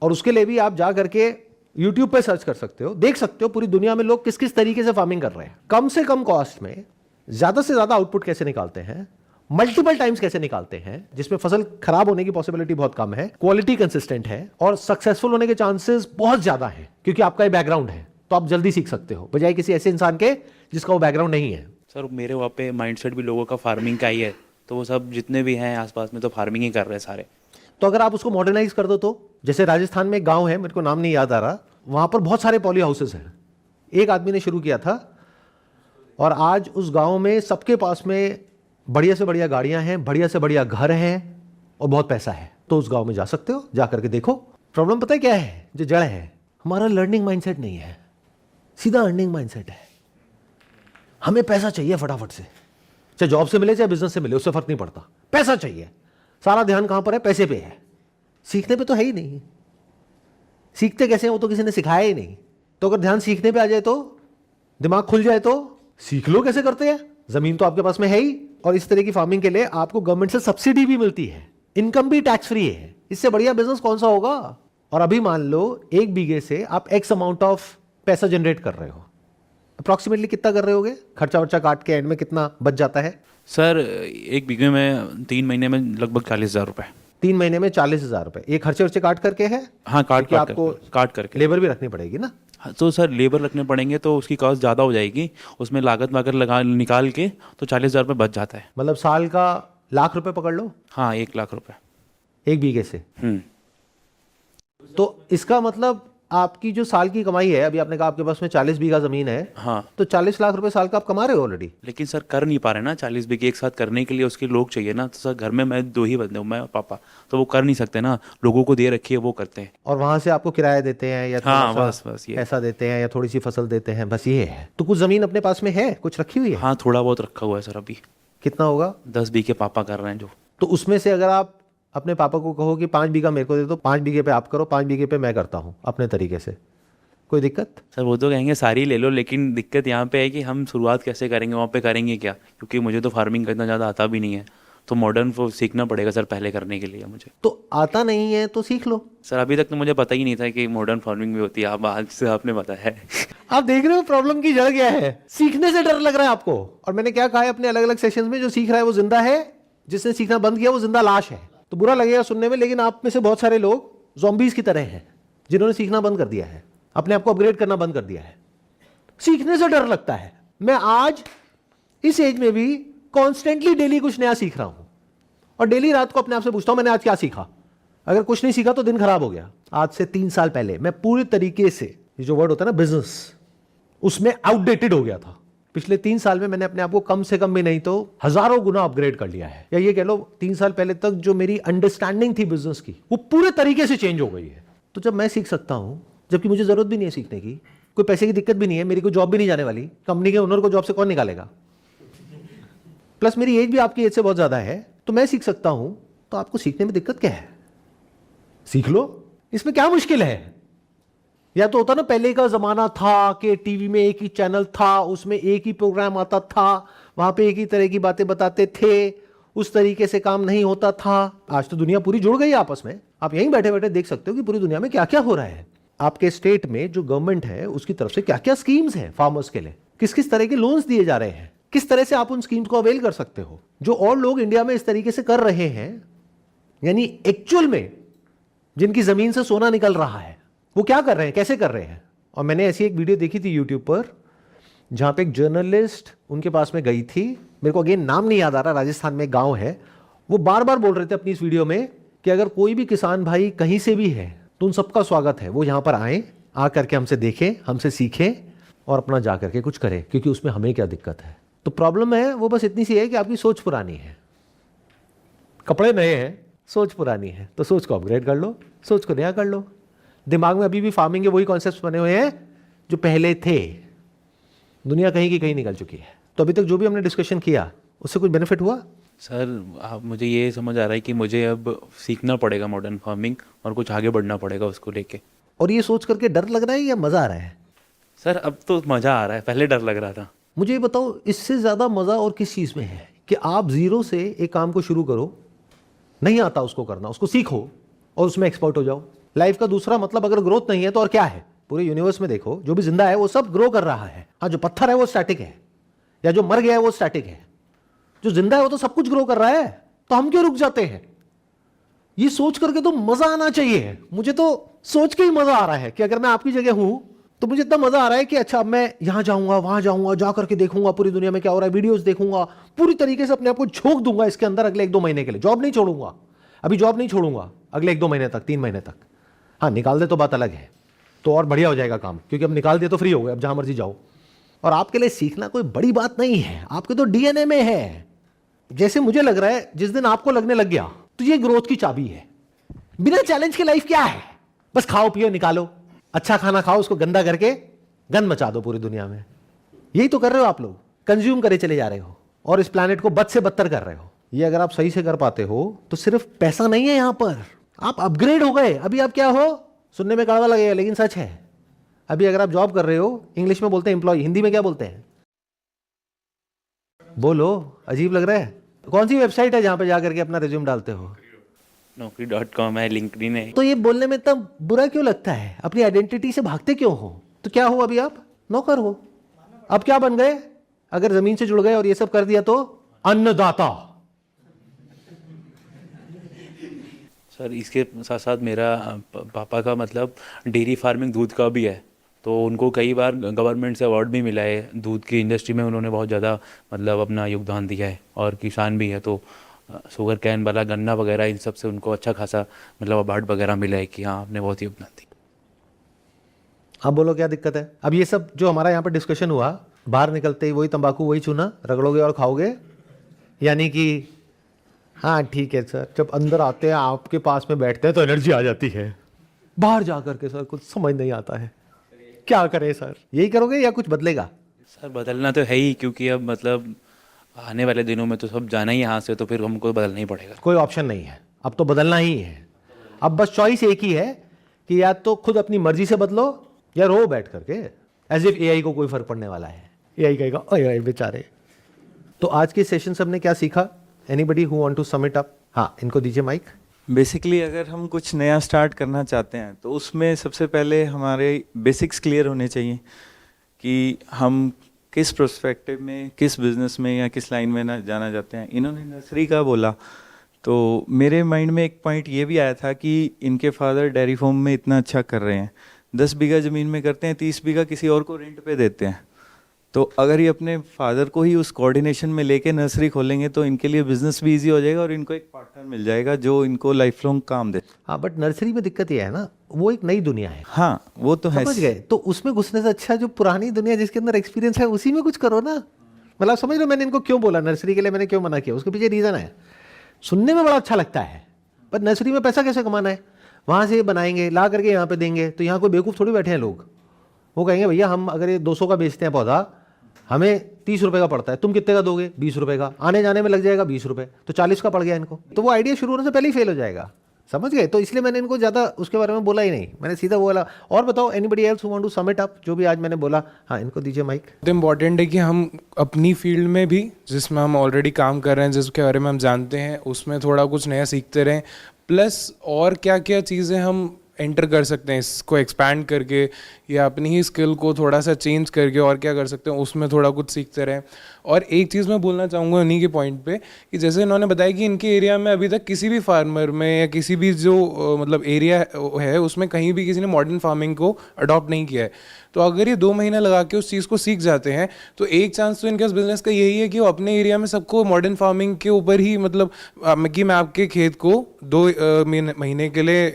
और उसके लिए भी आप जा करके यूट्यूब पे सर्च कर सकते हो, देख सकते हो पूरी दुनिया में लोग किस किस तरीके से फार्मिंग कर रहे हैं, कम से कम कॉस्ट में ज्यादा से ज्यादा आउटपुट कैसे निकालते हैं, मल्टीपल टाइम्स कैसे निकालते हैं, जिसमें फसल खराब होने की पॉसिबिलिटी बहुत कम है, क्वालिटी कंसिस्टेंट है, और सक्सेसफुल होने के चांसेस बहुत ज्यादा है, क्योंकि आपका ये बैकग्राउंड है। तो आप जल्दी सीख सकते हो बजाय किसी ऐसे इंसान के जिसका वो बैकग्राउंड नहीं है। सर मेरे वहाँ पे माइंडसेट भी लोगों का फार्मिंग का ही है, तो वो सब जितने भी हैं आसपास में तो फार्मिंग ही कर रहे हैं सारे। तो अगर आप उसको मॉडर्नाइज कर दो, तो जैसे राजस्थान में एक गांव है, मेरे को नाम नहीं याद आ रहा, वहां पर बहुत सारे पॉली हाउसेस हैं। एक आदमी ने शुरू किया था, और आज उस गांव में सबके पास में बढ़िया से बढ़िया गाड़ियां हैं, बढ़िया से बढ़िया घर हैं, और बहुत पैसा है। तो उस गांव में जा सकते हो, जा करके देखो। प्रॉब्लम पता है क्या है? जो जड़ है, हमारा लर्निंग माइंडसेट नहीं है, सीधा अर्निंग माइंडसेट है। हमें पैसा चाहिए फटाफट से, चाहे जॉब से मिले चाहे बिजनेस से मिले, उससे फर्क नहीं पड़ता, पैसा चाहिए। सारा ध्यान कहां पर है? पैसे पे है, सीखने पे तो है ही नहीं। सीखते कैसे हैं वो तो किसी ने सिखाया ही नहीं। तो अगर ध्यान सीखने पे आ जाए, तो दिमाग खुल जाए, तो सीख लो कैसे करते हैं। जमीन तो आपके पास में है ही, और इस तरह की फार्मिंग के लिए आपको गवर्नमेंट से सब्सिडी भी मिलती है, इनकम भी टैक्स फ्री है। इससे बढ़िया बिजनेस कौन सा होगा? और अभी मान लो 1 बीघे से आप एक्स अमाउंट ऑफ पैसा जनरेट कर रहे हो, अप्रोक्सीमेटली कितना कर रहे होगे? खर्चा वर्चा काट के एंड में कितना बच जाता है? सर 1 बीघे में 3 महीने में लगभग 40,000 रुपये। 3 महीने में 40,000 रुपए। ये खर्चे वर्चे काट करके है? हाँ, क्योंकि आपको काट करके लेबर भी रखनी पड़ेगी ना। हाँ, तो सर लेबर रखने पड़ेंगे तो उसकी कॉस्ट ज़्यादा हो जाएगी, उसमें लागत वागत लगा निकाल के तो 40,000 रुपये बच जाता है। मतलब साल का लाख रुपए पकड़ लो। हाँ, 1 लाख रुपए 1 बीघे से। तो इसका मतलब आपकी जो साल की कमाई है, अभी आपने कहा आपके पास में 40 बीघा जमीन है, हाँ, तो 40 लाख रुपए साल का आप कमा रहे हो ऑलरेडी। लेकिन सर कर नहीं पा रहे ना 40 बीघे एक साथ करने के लिए, उसके लोग चाहिए ना। तो सर घर में मैं 2 ही बंदे हूँ, मैं और पापा, तो वो कर नहीं सकते ना, लोगों को दे रखी है वो करते हैं। और वहां से आपको किराया देते हैं, या हाँ, थोड़ा बस सा ये पैसा देते हैं, या थोड़ी सी फसल देते हैं, बस ये है। तो कुछ जमीन अपने पास में है, कुछ रखी हुई है? हाँ, थोड़ा बहुत रखा हुआ है सर अभी। कितना होगा? 10 बीघे पापा कर रहे हैं जो। तो उसमें से अगर आप अपने पापा को कहो कि 5 बीघा मेरे को दे दो, 5 बीघे पे आप करो, 5 बीघे पे मैं करता हूँ अपने तरीके से, कोई दिक्कत? सर वो तो कहेंगे सारी ले लो, लेकिन दिक्कत यहाँ पे है कि हम शुरुआत कैसे करेंगे, वहाँ पे करेंगे क्या, क्योंकि मुझे तो फार्मिंग करना ज़्यादा आता भी नहीं है, तो मॉडर्न वो सीखना पड़ेगा सर पहले करने के लिए मुझे। तो आता नहीं है तो सीख लो। सर अभी तक तो मुझे पता ही नहीं था कि मॉडर्न फार्मिंग भी होती है, आप आज से आपने बताया है। आप देख रहे हो प्रॉब्लम की जड़ क्या है? सीखने से डर लग रहा है आपको। और मैंने क्या कहा है अपने अलग अलग सेशंस में, जो सीख रहा है वो जिंदा है, जिसने सीखना बंद किया वो जिंदा लाश है। तो बुरा लगेगा सुनने में, लेकिन आप में से बहुत सारे लोग ज़ॉम्बीज़ की तरह हैं, जिन्होंने सीखना बंद कर दिया है, अपने आप को अपग्रेड करना बंद कर दिया है। सीखने से डर लगता है। मैं आज इस एज में भी कॉन्स्टेंटली डेली कुछ नया सीख रहा हूं, और डेली रात को अपने आप से पूछता हूं मैंने आज क्या सीखा। अगर कुछ नहीं सीखा तो दिन खराब हो गया। आज से 3 साल पहले मैं पूरी तरीके से, ये जो वर्ड होता है ना बिजनेस, उसमें आउटडेटेड हो गया था। पिछले 3 साल में मैंने अपने आप को कम से कम भी नहीं तो हजारों गुना अपग्रेड कर लिया है। या ये कह लो 3 साल पहले तक जो मेरी अंडरस्टैंडिंग थी बिजनेस की, वो पूरे तरीके से चेंज हो गई है। तो जब मैं सीख सकता हूं, जबकि मुझे जरूरत भी नहीं है सीखने की, कोई पैसे की दिक्कत भी नहीं है, मेरी कोई जॉब भी नहीं जाने वाली, कंपनी के ओनर को जॉब से कौन निकालेगा, प्लस मेरी एज भी आपकी एज से बहुत ज्यादा है, तो मैं सीख सकता हूं, तो आपको सीखने में दिक्कत क्या है? सीख लो, इसमें क्या मुश्किल है? या तो होता ना पहले का जमाना था कि टीवी में एक ही चैनल था, उसमें एक ही प्रोग्राम आता था, वहां पे एक ही तरह की बातें बताते थे, उस तरीके से काम नहीं होता था। आज तो दुनिया पूरी जुड़ गई है आपस में। आप यहीं बैठे बैठे देख सकते हो कि पूरी दुनिया में क्या क्या हो रहा है। आपके स्टेट में जो गवर्नमेंट है उसकी तरफ से क्या क्या स्कीम्स हैं फार्मर्स के लिए, किस किस तरह के लोन्स दिए जा रहे हैं, किस तरह से आप उन स्कीम्स को अवेल कर सकते हो, जो और लोग इंडिया में इस तरीके से कर रहे हैं। यानी एक्चुअल में जिनकी जमीन से सोना निकल रहा है वो क्या कर रहे हैं, कैसे कर रहे हैं। और मैंने ऐसी एक वीडियो देखी थी यूट्यूब पर, जहां पे एक जर्नलिस्ट उनके पास में गई थी, मेरे को अगेन नाम नहीं याद आ रहा, राजस्थान में एक गांव है। वो बार बार बोल रहे थे अपनी इस वीडियो में कि अगर कोई भी किसान भाई कहीं से भी है तो उन सबका स्वागत है, वो यहाँ पर आए, आ करके हमसे देखें, हमसे सीखें और अपना जा करके कुछ करें, क्योंकि उसमें हमें क्या दिक्कत है। तो प्रॉब्लम है वो बस इतनी सी है कि आपकी सोच पुरानी है, कपड़े नए हैं, सोच पुरानी है। तो सोच को अपग्रेड कर लो, सोच को नया कर लो। दिमाग में अभी भी फार्मिंग के वही कॉन्सेप्ट्स बने हुए हैं जो पहले थे। दुनिया कहीं की कहीं निकल चुकी है। तो अभी तक जो भी हमने डिस्कशन किया उससे कुछ बेनिफिट हुआ? सर आप मुझे ये समझ आ रहा है कि मुझे अब सीखना पड़ेगा मॉडर्न फार्मिंग और कुछ आगे बढ़ना पड़ेगा उसको लेके। और ये सोच करके डर लग रहा है या मज़ा आ रहा है? सर अब तो मज़ा आ रहा है, पहले डर लग रहा था। मुझे ये बताओ, इससे ज़्यादा मज़ा और किस चीज़ में है कि आप ज़ीरो से एक काम को शुरू करो, नहीं आता उसको करना, उसको सीखो और उसमें एक्सपर्ट हो जाओ। लाइफ का दूसरा मतलब अगर ग्रोथ नहीं है तो और क्या है? पूरे यूनिवर्स में देखो, जो भी जिंदा है वो सब ग्रो कर रहा है। हाँ, जो पत्थर है वो स्टैटिक है, या जो मर गया है वो स्टैटिक है। जो जिंदा है वो तो सब कुछ ग्रो कर रहा है, तो हम क्यों रुक जाते हैं? ये सोच करके तो मजा आना चाहिए। मुझे तो सोच के ही मजा आ रहा है कि अगर मैं आपकी जगह हूं तो मुझे इतना मजा आ रहा है कि अच्छा, अब मैं यहां जाऊंगा, वहां जाऊंगा, जा करके देखूंगा पूरी दुनिया में क्या हो रहा है, वीडियोस देखूंगा, पूरी तरीके से अपने आप को झोंक दूंगा इसके अंदर अगले 1-2 महीने के लिए। जॉब नहीं छोड़ूंगा, अभी जॉब नहीं छोड़ूंगा अगले 1-2 महीने तक, 3 महीने तक। हाँ, निकाल दे तो बात अलग है, तो और बढ़िया हो जाएगा काम, क्योंकि अब निकाल दिया तो फ्री हो गए, अब जहां मर्जी जाओ। और आपके लिए सीखना कोई बड़ी बात नहीं है, आपके तो डीएनए में है। जैसे मुझे लग रहा है जिस दिन आपको लगने लग गया तो ये ग्रोथ की चाबी है। बिना चैलेंज के लाइफ क्या है? बस खाओ पियो निकालो, अच्छा खाना खाओ, उसको गंदा करके गंद मचा दो पूरी दुनिया में। यही तो कर रहे हो आप लोग, कंज्यूम करे चले जा रहे हो और इस प्लैनेट को बद से बदतर कर रहे हो। ये अगर आप सही से कर पाते हो तो सिर्फ पैसा नहीं है यहां पर, आप अपग्रेड हो गए। अभी आप क्या हो? सुनने में कड़वा लगेगा लेकिन सच है। अभी अगर आप जॉब कर रहे हो, इंग्लिश में बोलते हैं एम्प्लॉय, हिंदी में क्या बोलते हैं? बोलो, अजीब लग रहा है। कौन सी वेबसाइट है जहां पे जाकर के अपना रिज्यूम डालते हो? Naukri.com है, लिंक्डइन है। तो ये बोलने में इतना बुरा क्यों लगता है? अपनी आइडेंटिटी से भागते क्यों हो? तो क्या हो अभी आप? नौकर हो। अब क्या बन गए? अगर जमीन से जुड़ गए और ये सब कर दिया तो अन्नदाता। सर इसके साथ साथ मेरा पापा का मतलब डेयरी फार्मिंग, दूध का भी है, तो उनको कई बार गवर्नमेंट से अवार्ड भी मिला है। दूध की इंडस्ट्री में उन्होंने बहुत ज़्यादा मतलब अपना योगदान दिया है, और किसान भी है, तो शुगर कैन वाला, गन्ना वगैरह, इन सब से उनको अच्छा खासा मतलब अवार्ड वगैरह मिला है कि हाँ आपने बहुत योगदान दिया। अब बोलो क्या दिक्कत है? अब ये सब जो हमारा यहाँ पर डिस्कशन हुआ, बाहर निकलते ही वही तंबाकू, वही चूना रगड़ोगे और खाओगे, यानी कि हाँ ठीक है सर, जब अंदर आते हैं आपके पास में बैठते हैं तो एनर्जी आ जाती है। बाहर जा करके सर कुछ समझ नहीं आता है, क्या करें सर? यही करोगे या कुछ बदलेगा? सर बदलना तो है ही, क्योंकि अब मतलब आने वाले दिनों में तो सब जाना ही यहाँ से, तो फिर हमको बदलना ही पड़ेगा। कोई ऑप्शन नहीं है, अब तो बदलना ही है। अब बस चॉइस एक ही है कि या तो खुद अपनी मर्जी से बदलो या रो बैठ करके, एज इफ एआई को कोई फर्क पड़ने वाला है। एआई कहेगा ओए बेचारे। तो आज के सेशन से हमने क्या सीखा? Anybody who want to sum it up? हाँ, इनको दीजिए माइक। बेसिकली अगर हम कुछ नया स्टार्ट करना चाहते हैं तो उसमें सबसे पहले हमारे बेसिक्स क्लियर होने चाहिए कि हम किस प्रोस्पेक्टिव में, किस बिजनेस में या किस लाइन में ना जाना चाहते हैं। इन्होंने नर्सरी का बोला तो मेरे माइंड में एक पॉइंट ये भी आया था कि इनके फादर डेयरी फार्म में इतना अच्छा कर रहे हैं, 10 बीघा ज़मीन में करते हैं, 30 बीघा किसी और को रेंट पे देते हैं। तो अगर ये अपने फादर को ही उस कोऑर्डिनेशन में लेके नर्सरी खोलेंगे तो इनके लिए बिजनेस भी इजी हो जाएगा और इनको एक पार्टनर मिल जाएगा जो इनको लाइफ लॉन्ग काम दे। हाँ, बट नर्सरी में दिक्कत ये है ना, वो एक नई दुनिया है। हाँ वो तो है, समझ गए? तो उसमें घुसने से अच्छा जो पुरानी दुनिया जिसके अंदर एक्सपीरियंस है उसी में कुछ करो ना। मतलब समझ लो मैंने इनको क्यों बोला नर्सरी के लिए, मैंने क्यों मना किया, उसके पीछे रीज़न है। सुनने में बड़ा अच्छा लगता है, पर नर्सरी में पैसा कैसे कमाना है? वहाँ से बनाएंगे, ला करके यहाँ पे देंगे, तो यहाँ कोई बेवकूफ़ थोड़ी बैठे हैं लोग। वो कहेंगे भैया हम अगर ये 200 का बेचते हैं पौधा, हमें 30 रुपये का पड़ता है, तुम कितने का दोगे? 20 रुपये का, आने जाने में लग जाएगा 20 रुपये, तो 40 का पड़ गया इनको। तो वो आइडिया शुरू होने से पहले ही फेल हो जाएगा। समझ गए? तो इसलिए मैंने इनको ज़्यादा उसके बारे में बोला ही नहीं, मैंने सीधा बोला। और बताओ anybody else who want to sum it up, जो भी आज मैंने बोला। हाँ, इनको दीजिए माइक। तो इम्पॉर्टेंट है कि हम अपनी फील्ड में भी, जिसमें हम ऑलरेडी काम कर रहे हैं, जिसके बारे में हम जानते हैं, उसमें थोड़ा कुछ नया सीखते रहें। प्लस और क्या क्या चीज़ें हम एंटर कर सकते हैं इसको एक्सपैंड करके, या अपनी ही स्किल को थोड़ा सा चेंज करके और क्या कर सकते हैं उसमें थोड़ा कुछ सीखते रहें। और एक चीज़ मैं बोलना चाहूँगा उन्हीं के पॉइंट पे कि जैसे इन्होंने बताया कि इनके एरिया में अभी तक किसी भी फार्मर में या किसी भी जो मतलब एरिया है उसमें कहीं भी किसी ने मॉडर्न फार्मिंग को अडॉप्ट नहीं किया है। तो अगर ये 2 महीना लगा के उस चीज़ को सीख जाते हैं तो एक चांस तो इनके बिजनेस का यही है कि वो अपने एरिया में सबको मॉडर्न फार्मिंग के ऊपर ही मतलब कि मैं आपके खेत को 2 महीने के लिए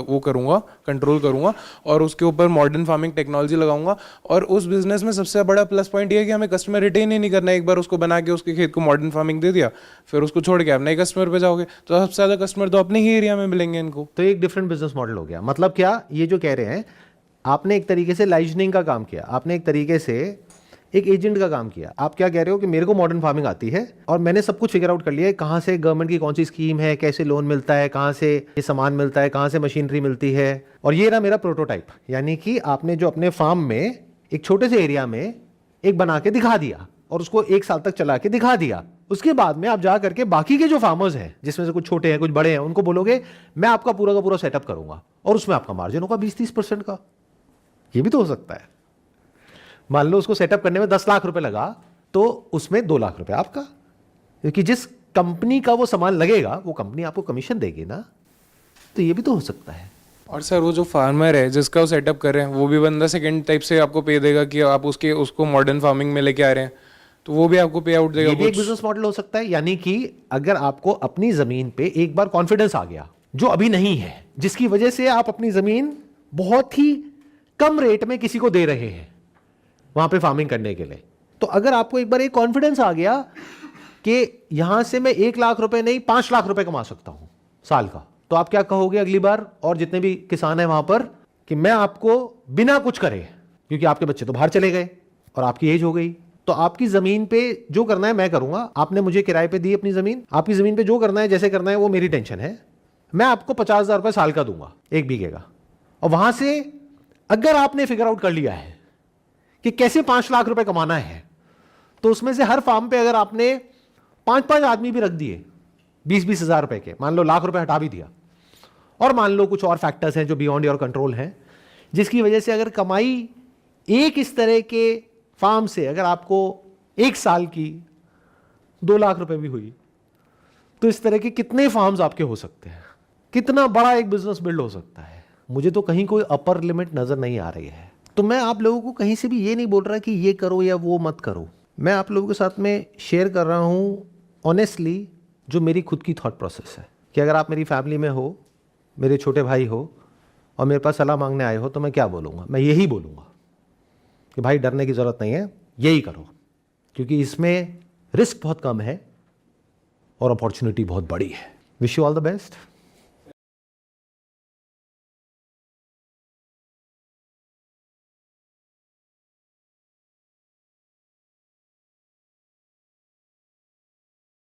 वो करूँगा, कंट्रोल करूँगा और उसके ऊपर मॉडर्न फार्मिंग टेक्नोलॉजी लगाऊंगा। और उस बिजनेस में सबसे बड़ा प्लस पॉइंट ये है कि हमें कस्टमर रिटेन ही नहीं करना है। एक बार उसको बना के उसके खेत को मॉडर्न फार्मिंग दे दिया, फिर उसको छोड़ के आप नए कस्टमर पे जाओगे तो सबसे ज़्यादा कस्टमर तो अपने ही एरिया में मिलेंगे इनको। तो एक डिफरेंट बिजनेस मॉडल हो गया। मतलब क्या ये जो कह रहे हैं, आपने एक तरीके से लाइजनिंग का काम किया, आपने एक तरीके से एक एजेंट का काम किया। आप क्या कह रहे हो कि मेरे को मॉडर्न फार्मिंग आती है और मैंने सब कुछ फिगर आउट कर लिया है, कहाँ से गवर्नमेंट की कौन सी स्कीम है, कैसे लोन मिलता है, कहाँ से ये सामान मिलता है, कहाँ से मशीनरी मिलती है, और ये रहा मेरा प्रोटोटाइप। यानी कि आपने जो अपने फार्म में एक छोटे से एरिया में एक बना के दिखा दिया और उसको 1 साल तक चला के दिखा दिया। उसके बाद में आप जा करके बाकी के जो फार्मर्स हैं, जिसमें से कुछ छोटे हैं कुछ बड़े हैं, उनको बोलोगे मैं आपका पूरा का पूरा सेटअप करूंगा और उसमें आपका मार्जिन होगा 20-30% का। ये भी तो हो सकता है। मान लो उसको सेटअप करने में 10 लाख रुपए लगा तो उसमें 2 लाख रुपए आपका, क्योंकि जिस कंपनी का वो सामान लगेगा वो कंपनी आपको कमीशन देगी ना। तो ये भी तो हो सकता है। और सर वो जो फार्मर है जिसका वो सेटअप कर रहे हैं वो भी बंदा सेकंड टाइप से आपको पे देगा कि आप उसको मॉडर्न फार्मिंग में लेके आ रहे हैं तो वो भी आपको पे आउट देगा। ये भी एक बिजनेस मॉडल हो सकता है। यानी कि अगर आपको अपनी जमीन पे एक बार कॉन्फिडेंस आ गया जो अभी नहीं है, जिसकी वजह से आप अपनी जमीन बहुत ही कम रेट में किसी को दे रहे हैं वहां पे फार्मिंग करने के लिए, तो अगर आपको एक बार एक कॉन्फिडेंस आ गया कि यहां से मैं 1 लाख रुपए नहीं 5 लाख रुपए कमा सकता हूं साल का, तो आप क्या कहोगे अगली बार, और जितने भी किसान हैं वहां पर, कि मैं आपको बिना कुछ करे, क्योंकि आपके बच्चे तो बाहर चले गए और आपकी एज हो गई, तो आपकी जमीन पे जो करना है मैं करूंगा। आपने मुझे किराए पे दी अपनी जमीन, आपकी जमीन पे जो करना है जैसे करना है वो मेरी टेंशन है। मैं आपको 50,000 रुपए साल का दूंगा 1 बीघे का। और वहां से अगर आपने फिगर आउट कर लिया है कि कैसे 5 लाख रुपए कमाना है, तो उसमें से हर फार्म पे अगर आपने 5-5 आदमी भी रख दिए 20-20 हजार रुपए के, मान लो लाख रुपए हटा भी दिया, और मान लो कुछ और फैक्टर्स हैं जो बियॉन्ड योर कंट्रोल हैं, जिसकी वजह से अगर कमाई एक इस तरह के फार्म से अगर आपको 1 साल की 2 लाख रुपए भी हुई, तो इस तरह के कितने फार्म्स आपके हो सकते हैं, कितना बड़ा एक बिजनेस बिल्ड हो सकता है। मुझे तो कहीं कोई अपर लिमिट नजर नहीं आ रही है। तो मैं आप लोगों को कहीं से भी ये नहीं बोल रहा कि ये करो या वो मत करो। मैं आप लोगों के साथ में शेयर कर रहा हूँ ऑनेस्टली जो मेरी खुद की थॉट प्रोसेस है, कि अगर आप मेरी फैमिली में हो, मेरे छोटे भाई हो और मेरे पास सलाह मांगने आए हो, तो मैं क्या बोलूँगा? मैं यही बोलूँगा कि भाई डरने की ज़रूरत नहीं है, यही करो, क्योंकि इसमें रिस्क बहुत कम है और अपॉर्चुनिटी बहुत बड़ी है। Wish you all the best.